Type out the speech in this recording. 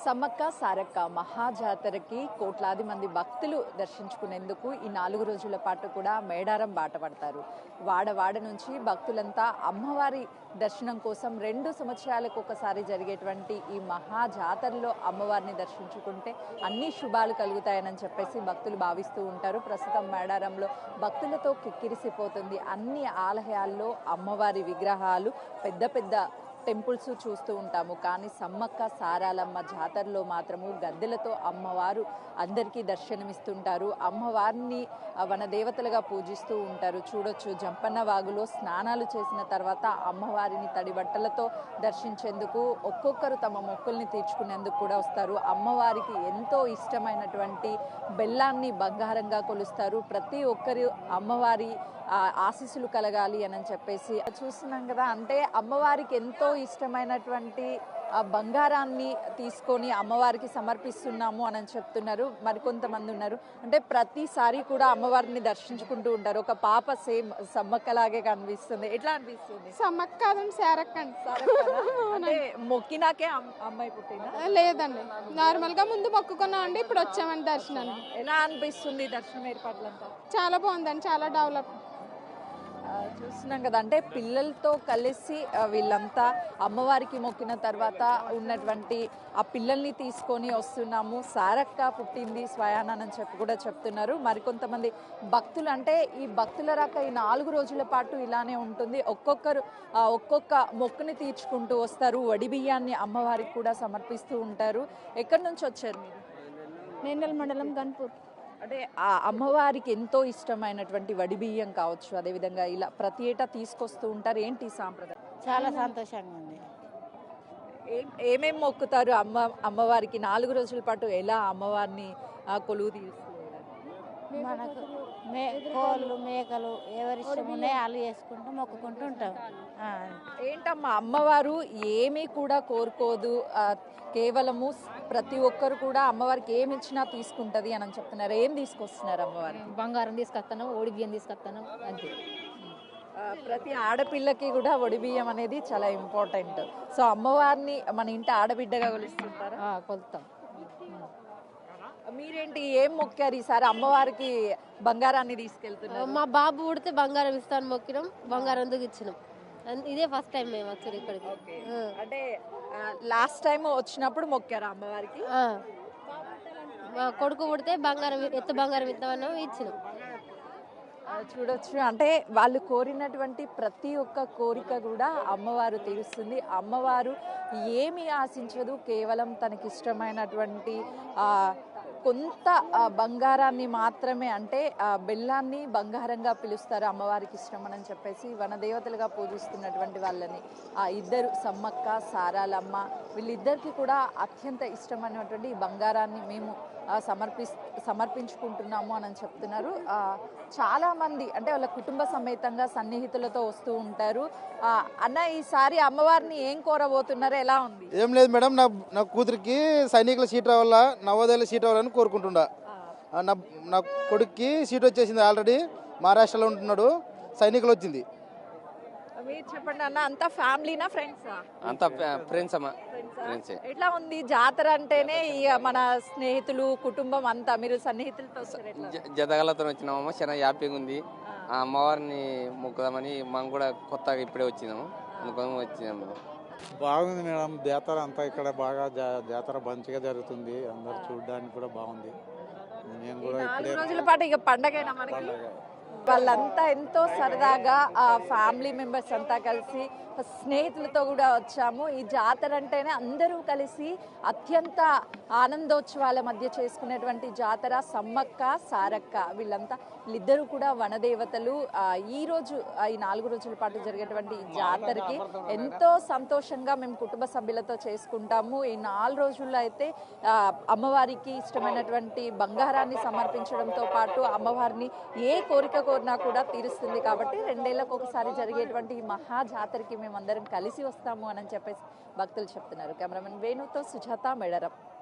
సమ్మక్క సారక్క మహాజాతరకి కోట్లాది మంది భక్తులు దర్శించుకునేందుకు ఈ 4 రోజుల పాటు కూడా మేడారం బాట పడతారు. వాడవాడ నుంచి భక్తులంతా అమ్మవారి దర్శనం కోసం 2 సంవత్సరాలకు ఒకసారి జరిగేటువంటి ఈ మహాజాతరలో అమ్మవారిని దర్శించుకుంటే అన్ని శుభాలు కలుగుతాయని చెప్పేసి భక్తులు భావిస్తూ ఉంటారు. ప్రస్తుతం మేడారంలో భక్తులతో కిక్కిరిసిపోతుంది. అన్ని ఆలయాల్లో అమ్మవారి విగ్రహాలు, పెద్ద పెద్ద టెంపుల్స్ చూస్తూ ఉంటాము. కానీ సమ్మక్క సారాలమ్మ జాతరలో మాత్రము గద్దెలతో అమ్మవారు అందరికీ దర్శనమిస్తుంటారు. అమ్మవారిని వన దేవతలుగా పూజిస్తూ ఉంటారు. చూడొచ్చు, జంపన్న వాగులో స్నానాలు చేసిన తర్వాత అమ్మవారిని తడి బట్టలతో దర్శించేందుకు ఒక్కొక్కరు తమ మొక్కుల్ని తీర్చుకునేందుకు కూడా వస్తారు. అమ్మవారికి ఎంతో ఇష్టమైనటువంటి బెల్లాన్ని బంగారంగా కొలుస్తారు. ప్రతి ఒక్కరు అమ్మవారి ఆశీస్సులు కలగాలి అని చెప్పేసి చూస్తున్నాం కదా. అంటే అమ్మవారికి ఎంతో ఇష్టమైనటువంటి బంగారాన్ని తీసుకొని అమ్మవారికి సమర్పిస్తున్నాము అని చెప్తున్నారు. మరికొంతమంది ఉన్నారు. అంటే ప్రతిసారి కూడా అమ్మవారిని దర్శించుకుంటూ ఉంటారు. ఒక పాప సేమ్ సమ్మక్కలాగే కనిపిస్తుంది. ఎట్లా అనిపిస్తుంది? సమ్మక్క కాదండి, సారక్క అండి. అంటే మొక్కినాకే అమ్మాయి పుట్టిందా? లేదండి, నార్మల్ గా ముందు మొక్కుకున్నాం అండి, ఇప్పుడు వచ్చామండి దర్శనానికి. ఎలా అనిపిస్తుంది దర్శనం ఏర్పాట్లంతా? చాలా బాగుందండి, చాలా డెవలప్. చూస్తున్నాం కదా. అంటే పిల్లలతో కలిసి వీళ్ళంతా అమ్మవారికి మొక్కిన తర్వాత ఉన్నటువంటి ఆ పిల్లల్ని తీసుకొని వస్తున్నాము. సారక్క పుట్టింది స్వయానని చెప్పి కూడా చెప్తున్నారు. మరికొంతమంది భక్తులు, అంటే ఈ భక్తుల రాక ఈ 4 రోజుల పాటు ఇలానే ఉంటుంది. ఒక్కొక్కరు ఒక్కొక్క మొక్కుని తీర్చుకుంటూ వస్తారు. వడి బియ్యాన్ని అమ్మవారికి కూడా సమర్పిస్తూ ఉంటారు. ఎక్కడి నుంచి వచ్చారు మీరు? నేనల్ మండలం గన్పూర్. అంటే ఆ అమ్మవారికి ఎంతో ఇష్టమైనటువంటి వడి బియ్యం కావచ్చు, అదేవిధంగా ఇలా ప్రతి ఏటా తీసుకొస్తూ ఉంటారు. ఏంటి సాంప్రదాయం? చాలా సంతోషంగా ఉంది. ఏమేం మొక్కుతారు అమ్మవారికి? 4 రోజుల పాటు ఎలా అమ్మవారిని కొలువు తీరుస్తూ ఉంటారు? మనకు కోళ్ళు మేకలు ఎవరి ఇష్టం ఉన్నాయి వాళ్ళు చేసుకుంటూ మొక్కుకుంటూ ఉంటాం. ఏంటమ్మా, అమ్మవారు ఏమీ కూడా కోరుకోదు, కేవలము ప్రతి ఒక్కరు కూడా అమ్మవారికి ఏమి ఇచ్చినా తీసుకుంటది అని చెప్తున్నారు. ఏం తీసుకొస్తున్నారు అమ్మవారికి? బంగారం తీసుకొస్తాను, ఓడి బియ్యం తీసుకొస్తాను, అంతే. ప్రతి ఆడపిల్లకి కూడా ఒడి బియ్యం అనేది చాలా ఇంపార్టెంట్. సో అమ్మవారిని మన ఇంటి ఆడబిడ్డగా కొలుస్తుంటారా? కొలుస్తాం. మీరేంటి, ఏం మొక్కారు ఈసారి అమ్మవారికి? బంగారాన్ని తీసుకెళ్తున్నారు. మా బాబు పుడితే బంగారం ఇస్తాను మొక్కినాం, బంగారం ఎందుకు ఇచ్చినాం. ఇదే ఫస్ట్ టైం మేము వచ్చారు ఇక్కడికి. అంటే లాస్ట్ టైం వచ్చినప్పుడు మొక్కారా అమ్మవారికి? మా కొడుకు పుడితే బంగారం, ఎత్తు బంగారం ఇద్దామన్నా ఇచ్చినాం. చూడొచ్చు, అంటే వాళ్ళు కోరినటువంటి ప్రతి ఒక్క కోరిక కూడా అమ్మవారు తీరుస్తుంది. అమ్మవారు ఏమి ఆశించదు, కేవలం తనకిష్టమైనటువంటి కొంత బంగారాన్ని మాత్రమే, అంటే బెల్లాన్ని బంగారంగా పిలుస్తారు అమ్మవారికి ఇష్టం అని చెప్పేసి వనదేవతలుగా పూజిస్తున్నటువంటి వాళ్ళని ఆ ఇద్దరు సమ్మక్క సారాలమ్మ వీళ్ళిద్దరికి కూడా అత్యంత ఇష్టమైనటువంటి ఈ బంగారాన్ని మేము సమర్పించుకుంటున్నాము అని చెప్తున్నారు. చాలా మంది అంటే వాళ్ళ కుటుంబ సమేతంగా సన్నిహితులతో వస్తూ ఉంటారు. అన్న, ఈసారి అమ్మవారిని ఏం కోరబోతున్నారు? ఎలా ఉంది? ఏం లేదు మేడం, నా కూతురికి సైనికుల సీట్ రావాలా, నవోదయల సీట్ రావాలని కోరుకుంటున్నా. నా కొడుక్కి సీట్ వచ్చేసింది, ఆల్రెడీ మహారాష్ట్రలో ఉంటున్నాడు, సైనికులు వచ్చింది. మీరు చెప్పండి అన్న, అంతా ఫ్యామిలీనా ఫ్రెండ్సా? అంతా ఫ్రెండ్స్ అమ్మా. ఎట్లా ఉంది జాతర అంటేనే ఇక మన స్నేహితులు కుటుంబం అంతా, మీరు సన్నిహితులతో జతగలతో వచ్చినామమ్మా, చాలా హ్యాపీగా ఉంది. ఆ అమ్మవారిని మొక్కుదామని మనం కూడా కొత్తగా ఇప్పుడే వచ్చినాము, అందుకోసం వచ్చినాము. బాగుంది మేడం, జాతర అంతా ఇక్కడ బాగా జాతర మంచిగా జరుగుతుంది, అందరు చూడడానికి కూడా బాగుంది. నేను కూడా 4 రోజుల పాటు ఇక పండగైనా మనకి. వాళ్ళంతా ఎంతో సరదాగా ఫ్యామిలీ మెంబర్స్ అంతా కలిసి స్నేహితులతో కూడా వచ్చాము. ఈ జాతర అంటేనే అందరూ కలిసి అత్యంత ఆనందోత్సవాల మధ్య చేసుకునేటువంటి జాతర సమ్మక్క సారక్క. వీళ్ళిద్దరూ కూడా వనదేవతలు. ఈరోజు ఈ 4 రోజుల పాటు జరిగేటువంటి ఈ జాతరకి ఎంతో సంతోషంగా మేము కుటుంబ సభ్యులతో చేసుకుంటాము. ఈ 4 రోజుల్లో అయితే అమ్మవారికి ఇష్టమైనటువంటి బంగారాన్ని సమర్పించడంతో పాటు అమ్మవారిని ఏ కోరిక కోరినా కూడా తీరుస్తుంది. కాబట్టి 2 ఏళ్లకు ఒకసారి జరిగేటువంటి ఈ మహా జాతరకి మేమందరం కలిసి వస్తాము అని చెప్పేసి భక్తులు చెప్తున్నారు. కెమెరామెన్ వేణుతో సుజాత, మేడారం.